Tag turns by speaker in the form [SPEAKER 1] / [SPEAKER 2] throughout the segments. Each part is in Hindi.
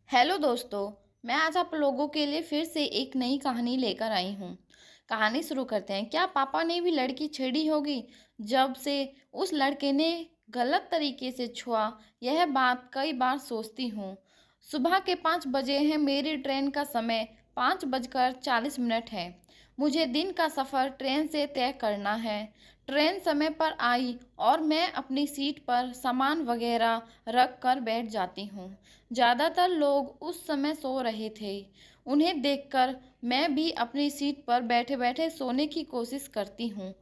[SPEAKER 1] हेलो दोस्तों। मैं आज आप लोगों के लिए फिर से एक नई कहानी लेकर आई हूँ। कहानी शुरू करते हैं। क्या पापा ने भी लड़की छेड़ी होगी? जब से उस लड़के ने गलत तरीके से छुआ, यह बात कई बार सोचती हूँ। सुबह के 5 बजे हैं, मेरी ट्रेन का समय 5:40 है। मुझे दिन का सफ़र ट्रेन से तय करना है। ट्रेन समय पर आई और मैं अपनी सीट पर सामान वगैरह रख कर बैठ जाती हूँ। ज़्यादातर लोग उस समय सो रहे थे। उन्हें देखकर मैं भी अपनी सीट पर बैठे-बैठे सोने की कोशिश करती हूँ।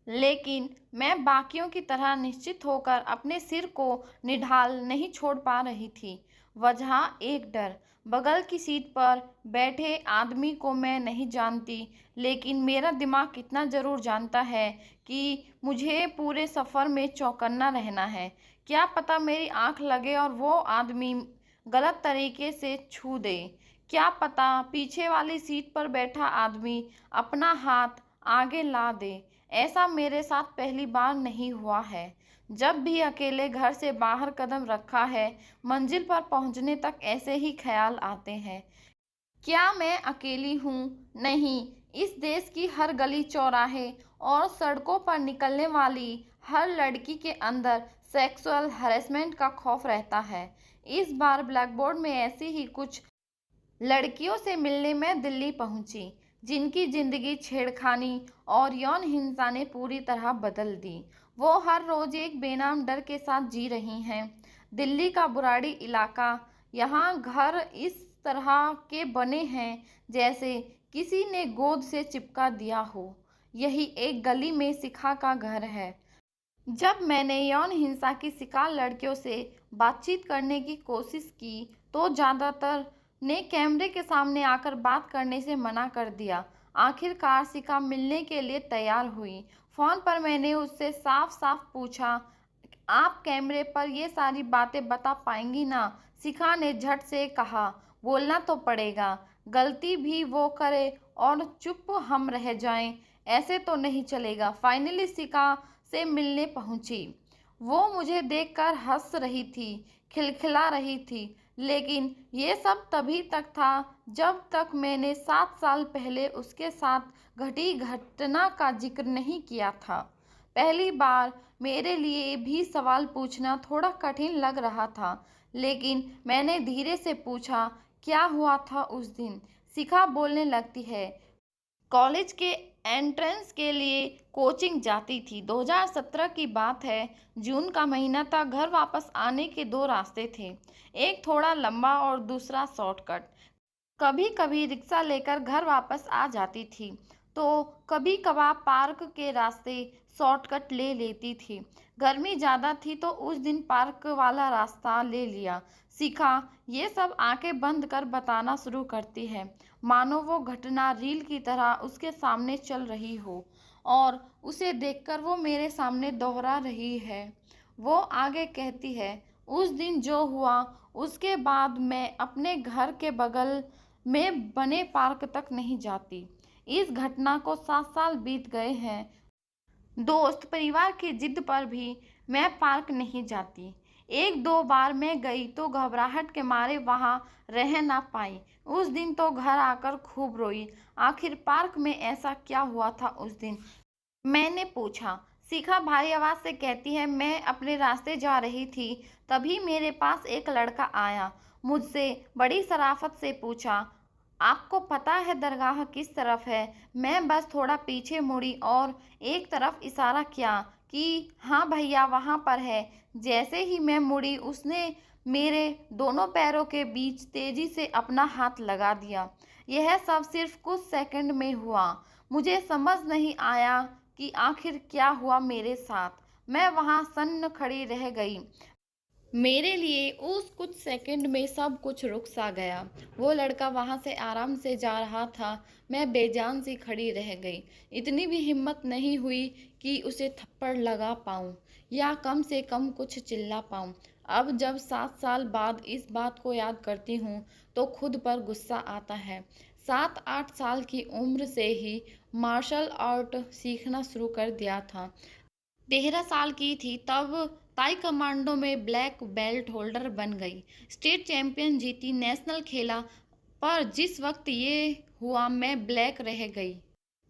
[SPEAKER 1] लेकिन मैं बाकियों की तरह निश्चित होकर अपने सिर को निढाल नहीं छोड़ पा रही थी। वजह एक डर। बगल की सीट पर बैठे आदमी को मैं नहीं जानती, लेकिन मेरा दिमाग कितना ज़रूर जानता है कि मुझे पूरे सफ़र में चौकन्ना रहना है। क्या पता मेरी आंख लगे और वो आदमी गलत तरीके से छू दे। क्या पता पीछे वाली सीट पर बैठा आदमी अपना हाथ आगे ला दे। ऐसा मेरे साथ पहली बार नहीं हुआ है। जब भी अकेले घर से बाहर कदम रखा है, मंजिल पर पहुंचने तक ऐसे ही ख्याल आते हैं। क्या मैं अकेली हूँ? नहीं, इस देश की हर गली चौराहे और सड़कों पर निकलने वाली हर लड़की के अंदर सेक्सुअल हरेसमेंट का खौफ रहता है। इस बार ब्लैकबोर्ड में ऐसी ही कुछ लड़कियों से मिलने मैं दिल्ली पहुंची, जिनकी जिंदगी छेड़खानी और यौन हिंसा ने पूरी तरह बदल दी। वो हर रोज एक बेनाम डर के साथ जी रही हैं। दिल्ली का बुराड़ी इलाका, यहाँ घर इस तरह के बने हैं जैसे किसी ने गोद से चिपका दिया हो। यही एक गली में शिखा का घर है। जब मैंने यौन हिंसा की शिकार लड़कियों से बातचीत करने की कोशिश की तो ज़्यादातर ने कैमरे के सामने आकर बात करने से मना कर दिया। आखिरकार शिखा मिलने के लिए तैयार हुई। फ़ोन पर मैंने उससे साफ साफ पूछा, आप कैमरे पर ये सारी बातें बता पाएंगी ना? शिखा ने झट से कहा, बोलना तो पड़ेगा। गलती भी वो करे और चुप हम रह जाएं, ऐसे तो नहीं चलेगा। फाइनली शिखा से मिलने पहुंची। वो मुझे देखकर हंस रही थी, खिलखिला रही थी। लेकिन ये सब तभी तक था जब तक मैंने 7 साल पहले उसके साथ घटी घटना का जिक्र नहीं किया था। पहली बार मेरे लिए भी सवाल पूछना थोड़ा कठिन लग रहा था, लेकिन मैंने धीरे से पूछा, क्या हुआ था उस दिन? शिखा बोलने लगती है, कॉलेज के एंट्रेंस के लिए कोचिंग जाती थी। 2017 की बात है। जून का महीना था। घर वापस आने के दो रास्ते थे, एक थोड़ा लंबा और दूसरा शॉर्टकट। कभी कभी रिक्शा लेकर घर वापस आ जाती थी तो कभी कभार पार्क के रास्ते शॉर्टकट ले लेती थी। गर्मी ज़्यादा थी तो उस दिन पार्क वाला रास्ता ले लिया। सीखा ये सब आंखें बंद कर बताना शुरू करती है, मानो वो घटना रील की तरह उसके सामने चल रही हो और उसे देखकर वो मेरे सामने दोहरा रही है। वो आगे कहती है, उस दिन जो हुआ उसके बाद मैं अपने घर के बगल में बने पार्क तक नहीं जाती। इस घटना को 7 साल बीत गए हैं। दोस्त परिवार की जिद पर भी मैं पार्क नहीं जाती। एक दो बार मैं गई तो घबराहट के मारे वहां रह ना पाई। उस दिन तो घर आकर खूब रोई। आखिर पार्क में ऐसा क्या हुआ था उस दिन? मैंने पूछा। शिखा भारी आवाज से कहती है, मैं अपने रास्ते जा रही थी, तभी मेरे पास एक लड़का आया। मुझसे बड़ी शराफत से पूछा, आपको पता है दरगाह किस तरफ है? मैं बस थोड़ा पीछे मुड़ी और एक तरफ इशारा किया कि हाँ भैया वहाँ पर है। जैसे ही मैं मुड़ी उसने मेरे दोनों पैरों के बीच तेजी से अपना हाथ लगा दिया। यह सब सिर्फ कुछ सेकंड में हुआ। मुझे समझ नहीं आया कि आखिर क्या हुआ मेरे साथ। मैं वहां सन्न खड़ी रह गई। मेरे लिए उस कुछ सेकंड में सब कुछ रुक सा गया। वो लड़का वहां से आराम से जा रहा था। मैं बेजान सी खड़ी रह गई। इतनी भी हिम्मत नहीं हुई कि उसे थप्पड़ लगा पाऊं या कम से कम कुछ चिल्ला पाऊं। अब जब 7 साल बाद इस बात को याद करती हूँ तो खुद पर गुस्सा आता है। 7-8 साल की उम्र से ही मार्शल आर्ट सीखना शुरू कर दिया था। 13 साल की थी तब ताई कमांडो में ब्लैक बेल्ट होल्डर बन गई, स्टेट चैंपियन जीती, नेशनल खेला, पर जिस वक्त ये हुआ मैं ब्लैक रह गई।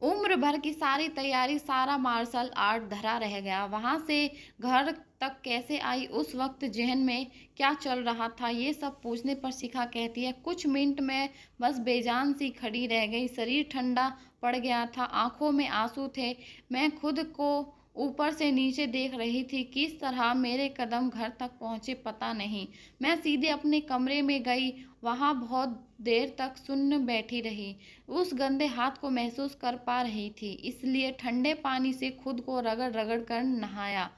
[SPEAKER 1] उम्र भर की सारी तैयारी, सारा मार्शल आर्ट धरा रह गया। वहां से घर तक कैसे आई, उस वक्त जहन में क्या चल रहा था, ये सब पूछने पर शिखा कहती है, कुछ मिनट में बस बेजान सी खड़ी रह गई। शरीर ठंडा पड़ गया था, आंखों में आंसू थे। मैं खुद को ऊपर से नीचे देख रही थी, किस तरह मेरे कदम घर तक पहुंचे पता नहीं। मैं सीधे अपने कमरे में गई, वहां बहुत देर तक सुन्न बैठी रही। उस गंदे हाथ को महसूस कर पा रही थी, इसलिए ठंडे पानी से खुद को रगड़ रगड़ कर नहाया।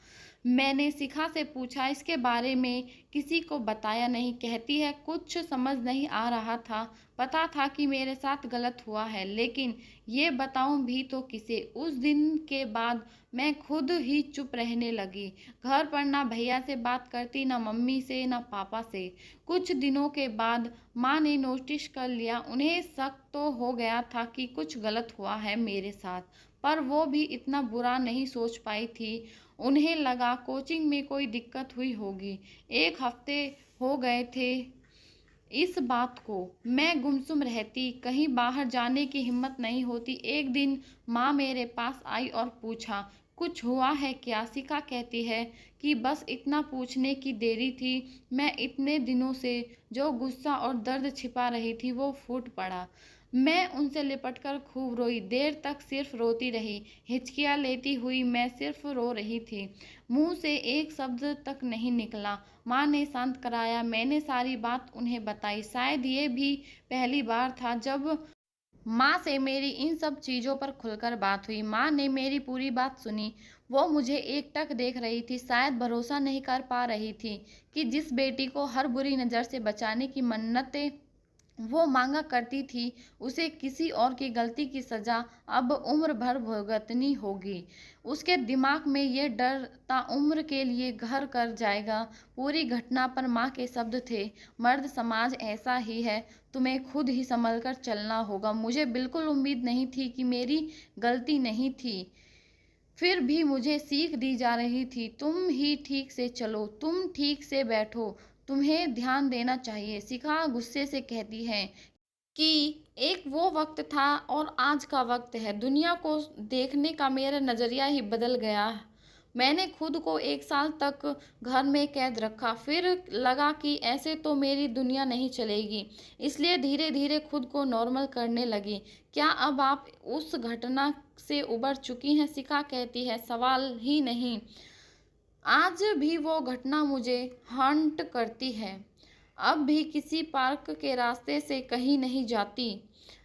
[SPEAKER 1] मैंने शिखा से पूछा, इसके बारे में किसी को बताया नहीं? कहती है, कुछ समझ नहीं आ रहा था। पता था कि मेरे साथ गलत हुआ है, लेकिन ये बताऊं भी तो किसे? उस दिन के बाद मैं खुद ही चुप रहने लगी। घर पर ना भैया से बात करती, ना मम्मी से, ना पापा से। कुछ दिनों के बाद माँ ने नोटिस कर लिया। उन्हें शक तो हो गया था कि कुछ गलत हुआ है मेरे साथ, पर वो भी इतना बुरा नहीं सोच पाई थी। उन्हें लगा कोचिंग में कोई दिक्कत हुई होगी। 1 हफ्ते हो गए थे इस बात को। मैं गुमसुम रहती, कहीं बाहर जाने की हिम्मत नहीं होती। एक दिन माँ मेरे पास आई और पूछा, कुछ हुआ है क्या? शिखा कहती है कि बस इतना पूछने की देरी थी। मैं इतने दिनों से जो गुस्सा और दर्द छिपा रही थी वो फूट पड़ा। मैं उनसे लिपटकर खूब रोई, देर तक सिर्फ रोती रही। हिचकियाँ लेती हुई मैं सिर्फ रो रही थी। मुंह से एक शब्द तक नहीं निकला। माँ ने शांत कराया, मैंने सारी बात उन्हें बताई। शायद ये भी पहली बार था जब माँ से मेरी इन सब चीज़ों पर खुलकर बात हुई। माँ ने मेरी पूरी बात सुनी। वो मुझे एकटक देख रही थी, शायद भरोसा नहीं कर पा रही थी कि जिस बेटी को हर बुरी नज़र से बचाने की मन्नतें वो मांगा करती थी, उसे किसी और की गलती की सजा अब उम्र भर भुगतनी होगी। उसके दिमाग में ये डर ताउम्र के लिए घर कर जाएगा। पूरी घटना पर माँ के शब्द थे, मर्द समाज ऐसा ही है, तुम्हें खुद ही संभल कर चलना होगा। मुझे बिल्कुल उम्मीद नहीं थी कि मेरी गलती नहीं थी, फिर भी मुझे सीख दी जा रही थी, तुम ही ठीक से चलो, तुम ठीक से बैठो, तुम्हें ध्यान देना चाहिए। शिखा गुस्से से कहती है कि एक वो वक्त था और आज का वक्त है, दुनिया को देखने का मेरा नज़रिया ही बदल गया। मैंने खुद को 1 साल तक घर में कैद रखा, फिर लगा कि ऐसे तो मेरी दुनिया नहीं चलेगी, इसलिए धीरे धीरे खुद को नॉर्मल करने लगी। क्या अब आप उस घटना से उबर चुकी हैं? शिखा कहती है, सवाल ही नहीं, आज भी वो घटना मुझे हॉन्ट करती है। अब भी किसी पार्क के रास्ते से कहीं नहीं जाती,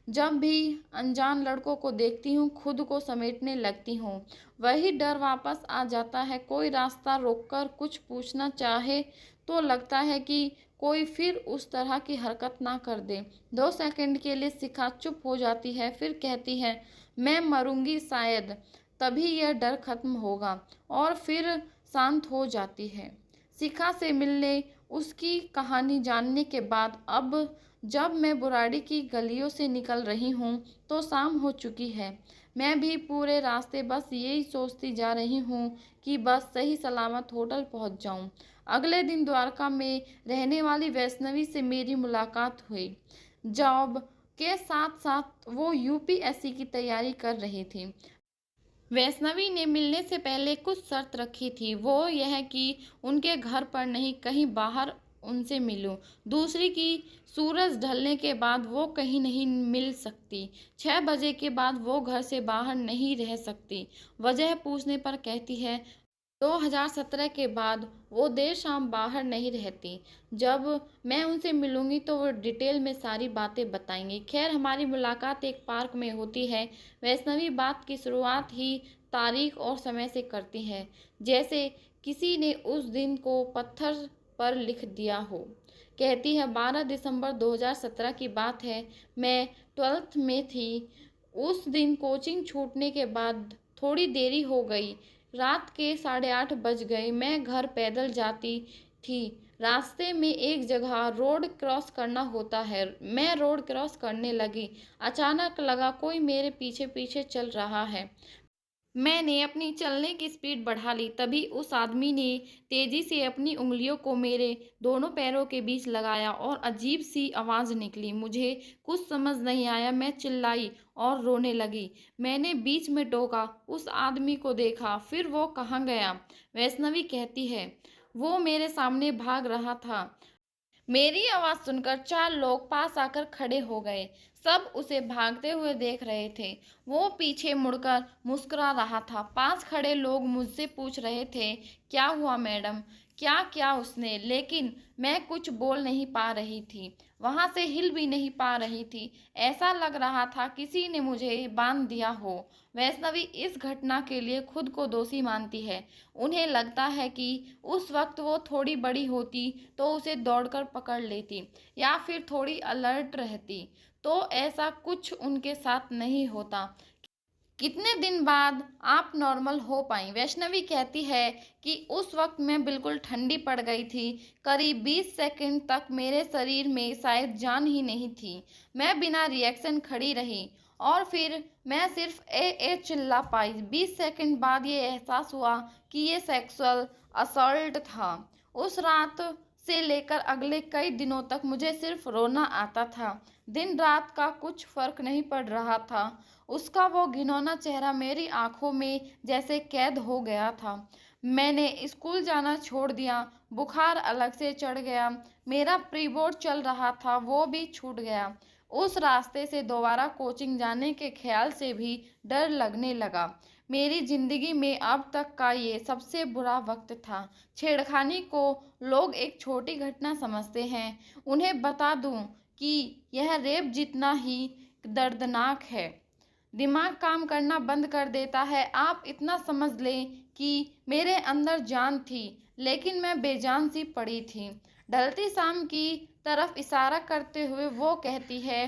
[SPEAKER 1] जब भी अनजान लड़कों को देखती हूँ खुद को समेटने लगती हूँ। वही डर वापस आ जाता है। कोई रास्ता रोककर कुछ पूछना चाहे तो लगता है कि कोई फिर उस तरह की हरकत ना कर दे। 2 सेकंड के लिए शिखा चुप हो जाती है, फिर कहती है, मैं मरूंगी शायद, तभी यह डर खत्म होगा, और फिर शांत हो जाती है। शिखा से मिलने, उसकी कहानी जानने के बाद अब जब मैं बुराड़ी की गलियों से निकल रही हूँ तो शाम हो चुकी है। मैं भी पूरे रास्ते बस यही सोचती जा रही हूँ कि बस सही सलामत होटल पहुँच जाऊँ। अगले दिन द्वारका में रहने वाली वैष्णवी से मेरी मुलाकात हुई। जॉब के साथ साथ वो यूपीएससी की तैयारी कर रही थी। वैष्णवी ने मिलने से पहले कुछ शर्त रखी थी, वो यह कि उनके घर पर नहीं, कहीं बाहर उनसे मिलूं। दूसरी कि सूरज ढलने के बाद वो कहीं नहीं मिल सकती। 6 बजे के बाद वो घर से बाहर नहीं रह सकती। वजह पूछने पर कहती है, 2017 के बाद वो देर शाम बाहर नहीं रहती। जब मैं उनसे मिलूंगी तो वो डिटेल में सारी बातें बताएंगी। खैर, हमारी मुलाकात एक पार्क में होती है। वैष्णवी बात की शुरुआत ही तारीख और समय से करती है, जैसे किसी ने उस दिन को पत्थर पर लिख दिया हो। कहती है, 12 दिसंबर 2017 की बात है, मैं 12th में थी। उस दिन कोचिंग छूटने के बाद थोड़ी देरी हो गई, रात के 8:30 बज गए। मैं घर पैदल जाती थी। रास्ते में एक जगह रोड क्रॉस करना होता है। मैं रोड क्रॉस करने लगी, अचानक लगा कोई मेरे पीछे पीछे चल रहा है। मैंने अपनी चलने की स्पीड बढ़ा ली। तभी उस आदमी ने तेजी से अपनी उंगलियों को मेरे दोनों पैरों के बीच लगाया और अजीब सी आवाज़ निकली। मुझे कुछ समझ नहीं आया। मैं चिल्लाई और रोने लगी। मैंने बीच में टोका, उस आदमी को देखा, फिर वो कहाँ गया? वैष्णवी कहती है, वो मेरे सामने भाग रहा था। मेरी आवाज सुनकर 4 लोग पास आकर खड़े हो गए। सब उसे भागते हुए देख रहे थे। वो पीछे मुड़कर मुस्कुरा रहा था। पास खड़े लोग मुझसे पूछ रहे थे, क्या हुआ मैडम? क्या क्या उसने? लेकिन मैं कुछ बोल नहीं पा रही थी। वहां से हिल भी नहीं पा रही थी। ऐसा लग रहा था किसी ने मुझे बांध दिया हो। वैष्णवी इस घटना के लिए खुद को दोषी मानती है। उन्हें लगता है कि उस वक्त वो थोड़ी बड़ी होती तो उसे दौड़कर पकड़ लेती या फिर थोड़ी अलर्ट रहती तो ऐसा कुछ उनके साथ नहीं होता। कितने दिन बाद आप नॉर्मल हो पाई? वैष्णवी कहती है कि उस वक्त मैं बिल्कुल ठंडी पड़ गई थी। करीब 20 सेकंड तक मेरे शरीर में शायद जान ही नहीं थी। मैं बिना रिएक्शन खड़ी रही और फिर मैं सिर्फ ए चिल्ला पाई। 20 सेकंड बाद ये एहसास हुआ कि ये सेक्सुअल असॉल्ट था। उस रात से लेकर अगले कई दिनों तक मुझे सिर्फ रोना आता था। दिन रात का कुछ फर्क नहीं पड़ रहा था। उसका वो घिनौना चेहरा मेरी आंखों में जैसे कैद हो गया था। मैंने स्कूल जाना छोड़ दिया। बुखार अलग से चढ़ गया। मेरा प्री बोर्ड चल रहा था, वो भी छूट गया। उस रास्ते से दोबारा कोचिंग जाने के ख्याल से भी डर लगने लगा। मेरी जिंदगी में अब तक का ये सबसे बुरा वक्त था। छेड़खानी को लोग एक छोटी घटना समझते हैं। उन्हें बता दूं कि यह रेप जितना ही दर्दनाक है। दिमाग काम करना बंद कर देता है। आप इतना समझ लें कि मेरे अंदर जान थी, लेकिन मैं बेजान सी पड़ी थी। ढलती शाम की तरफ इशारा करते हुए वो कहती है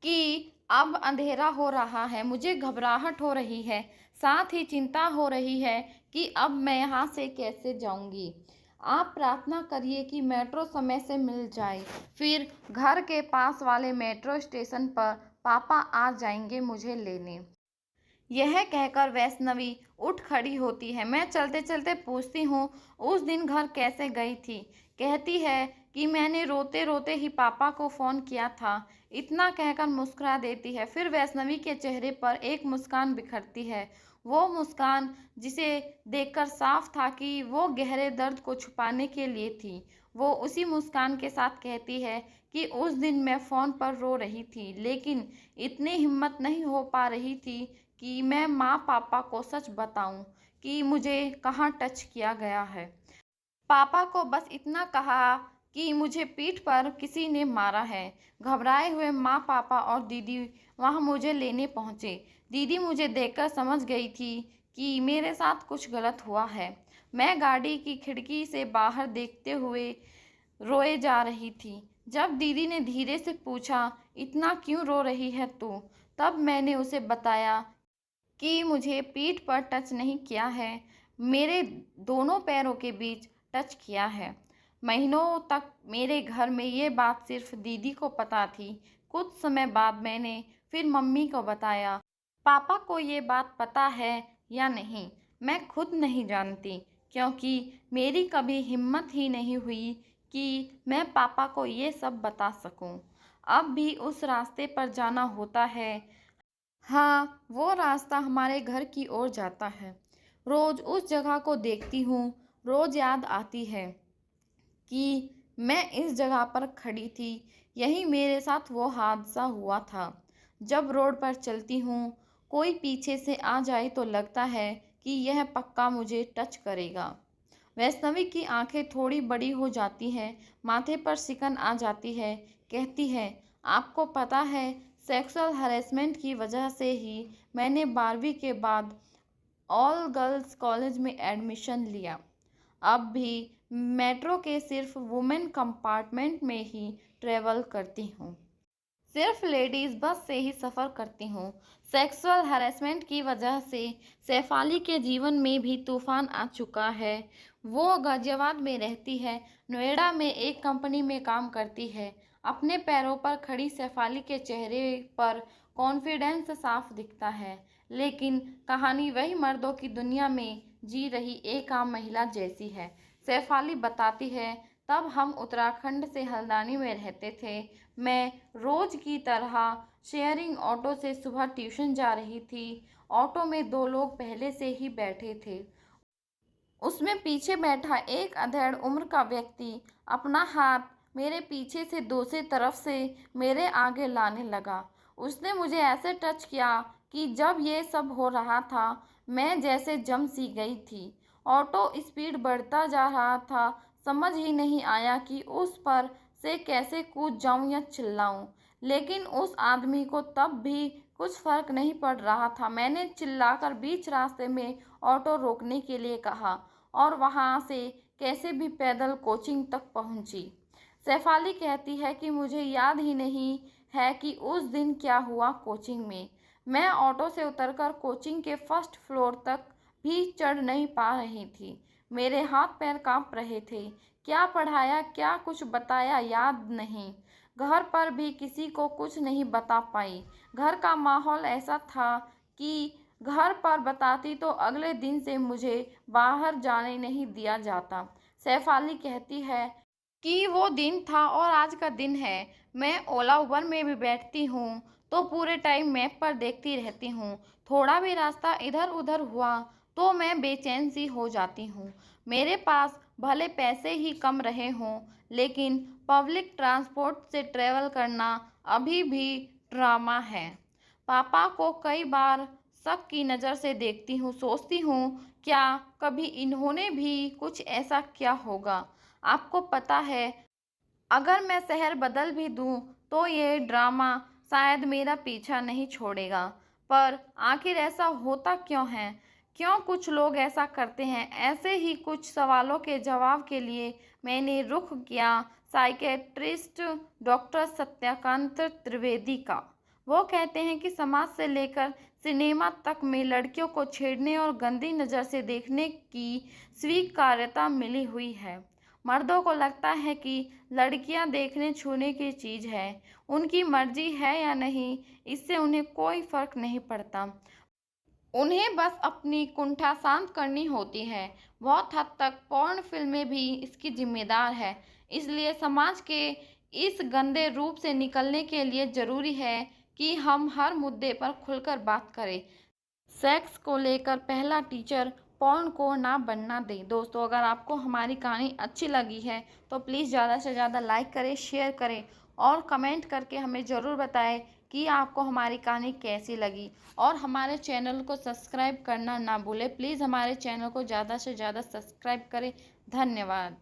[SPEAKER 1] कि अब अंधेरा हो रहा है। मुझे घबराहट हो रही है, साथ ही चिंता हो रही है कि अब मैं यहाँ से कैसे जाऊंगी। आप प्रार्थना करिए कि मेट्रो समय से मिल जाए। फिर घर के पास वाले मेट्रो स्टेशन पर पापा आ जाएंगे मुझे लेने। यह कहकर वैष्णवी उठ खड़ी होती है। मैं चलते चलते पूछती हूँ, उस दिन घर कैसे गई थी? कहती है कि मैंने रोते रोते ही पापा को फ़ोन किया था। इतना कहकर मुस्कुरा देती है। फिर वैष्णवी के चेहरे पर एक मुस्कान बिखरती है। वो मुस्कान जिसे देखकर साफ था कि वो गहरे दर्द को छुपाने के लिए थी। वो उसी मुस्कान के साथ कहती है कि उस दिन मैं फ़ोन पर रो रही थी, लेकिन इतनी हिम्मत नहीं हो पा रही थी कि मैं माँ पापा को सच बताऊं कि मुझे कहाँ टच किया गया है। पापा को बस इतना कहा कि मुझे पीठ पर किसी ने मारा है। घबराए हुए माँ पापा और दीदी वहाँ मुझे लेने पहुँचे। दीदी मुझे देखकर समझ गई थी कि मेरे साथ कुछ गलत हुआ है। मैं गाड़ी की खिड़की से बाहर देखते हुए रोए जा रही थी। जब दीदी ने धीरे से पूछा, इतना क्यों रो रही है तू? तब मैंने उसे बताया कि मुझे पीठ पर टच नहीं किया है, मेरे दोनों पैरों के बीच टच किया है। महीनों तक मेरे घर में ये बात सिर्फ दीदी को पता थी। कुछ समय बाद मैंने फिर मम्मी को बताया। पापा को ये बात पता है या नहीं, मैं खुद नहीं जानती, क्योंकि मेरी कभी हिम्मत ही नहीं हुई कि मैं पापा को ये सब बता सकूं। अब भी उस रास्ते पर जाना होता है। हाँ, वो रास्ता हमारे घर की ओर जाता है। रोज उस जगह को देखती हूँ। रोज याद आती है कि मैं इस जगह पर खड़ी थी। यही मेरे साथ वो हादसा हुआ था। जब रोड पर चलती हूँ, कोई पीछे से आ जाए तो लगता है कि यह पक्का मुझे टच करेगा। वैष्णवी की आंखें थोड़ी बड़ी हो जाती हैं, माथे पर सिकन आ जाती है। कहती है, आपको पता है, सेक्सुअल हरेसमेंट की वजह से ही मैंने 12वीं के बाद ऑल गर्ल्स कॉलेज में एडमिशन लिया। अब भी मेट्रो के सिर्फ वुमेन कंपार्टमेंट में ही ट्रेवल करती हूँ। सिर्फ लेडीज बस से ही सफ़र करती हूँ। सेक्सुअल हरेसमेंट की वजह से शेफाली के जीवन में भी तूफान आ चुका है। वो गाजियाबाद में रहती है, नोएडा में एक कंपनी में काम करती है। अपने पैरों पर खड़ी शेफाली के चेहरे पर कॉन्फिडेंस साफ दिखता है, लेकिन कहानी वही मर्दों की दुनिया में जी रही एक आम महिला जैसी है। शेफाली बताती है, तब हम उत्तराखंड से हल्द्वानी में रहते थे। मैं रोज की तरह शेयरिंग ऑटो से सुबह ट्यूशन जा रही थी। ऑटो में दो लोग पहले से ही बैठे थे। उसमें पीछे बैठा एक अधेड़ उम्र का व्यक्ति अपना हाथ मेरे पीछे से दूसरी तरफ से मेरे आगे लाने लगा। उसने मुझे ऐसे टच किया कि जब ये सब हो रहा था मैं जैसे जम सी गई थी। ऑटो स्पीड बढ़ता जा रहा था। समझ ही नहीं आया कि उस पर से कैसे कूद जाऊं या चिल्लाऊं। लेकिन उस आदमी को तब भी कुछ फर्क नहीं पड़ रहा था। मैंने चिल्लाकर बीच रास्ते में ऑटो रोकने के लिए कहा और वहां से कैसे भी पैदल कोचिंग तक पहुंची। शेफाली कहती है कि मुझे याद ही नहीं है कि उस दिन क्या हुआ। कोचिंग में मैं ऑटो से उतरकर कोचिंग के फर्स्ट फ्लोर तक भी चढ़ नहीं पा रही थी। मेरे हाथ पैर कांप रहे थे। क्या पढ़ाया, क्या कुछ बताया याद नहीं। घर पर भी किसी को कुछ नहीं बता पाई। घर का माहौल ऐसा था कि घर पर बताती तो अगले दिन से मुझे बाहर जाने नहीं दिया जाता। शेफाली कहती है कि वो दिन था और आज का दिन है। मैं ओला उबर में भी बैठती हूँ तो पूरे टाइम मैप पर देखती रहती हूँ। थोड़ा भी रास्ता इधर उधर हुआ तो मैं बेचैन सी हो जाती हूँ। मेरे पास भले पैसे ही कम रहे हों, लेकिन पब्लिक ट्रांसपोर्ट से ट्रैवल करना अभी भी ड्रामा है। पापा को कई बार शक की नज़र से देखती हूँ। सोचती हूँ क्या कभी इन्होंने भी कुछ ऐसा किया होगा। आपको पता है, अगर मैं शहर बदल भी दूँ तो ये ड्रामा शायद मेरा पीछा नहीं छोड़ेगा। पर आखिर ऐसा होता क्यों है? क्यों कुछ लोग ऐसा करते हैं? ऐसे ही कुछ सवालों के जवाब के लिए मैंने रुख किया साइकेट्रिस्ट डॉक्टर सत्यकांत त्रिवेदी का। वो कहते हैं कि समाज से लेकर सिनेमा तक में लड़कियों को छेड़ने और गंदी नज़र से देखने की स्वीकार्यता मिली हुई है। मर्दों को लगता है कि लड़कियां देखने छूने की चीज़ है। उनकी मर्जी है या नहीं, इससे उन्हें कोई फर्क नहीं पड़ता। उन्हें बस अपनी कुंठा शांत करनी होती है। बहुत हद तक पोर्न फिल्में भी इसकी जिम्मेदार है। इसलिए समाज के इस गंदे रूप से निकलने के लिए ज़रूरी है कि हम हर मुद्दे पर खुलकर बात करें। सेक्स को लेकर पहला टीचर पॉर्न को ना बनना दें। दोस्तों, अगर आपको हमारी कहानी अच्छी लगी है तो प्लीज़ ज़्यादा से ज़्यादा लाइक करें, शेयर करें और कमेंट करके हमें ज़रूर बताएं कि आपको हमारी कहानी कैसी लगी। और हमारे चैनल को सब्सक्राइब करना ना भूलें। प्लीज़ हमारे चैनल को ज़्यादा से ज़्यादा सब्सक्राइब करें। धन्यवाद।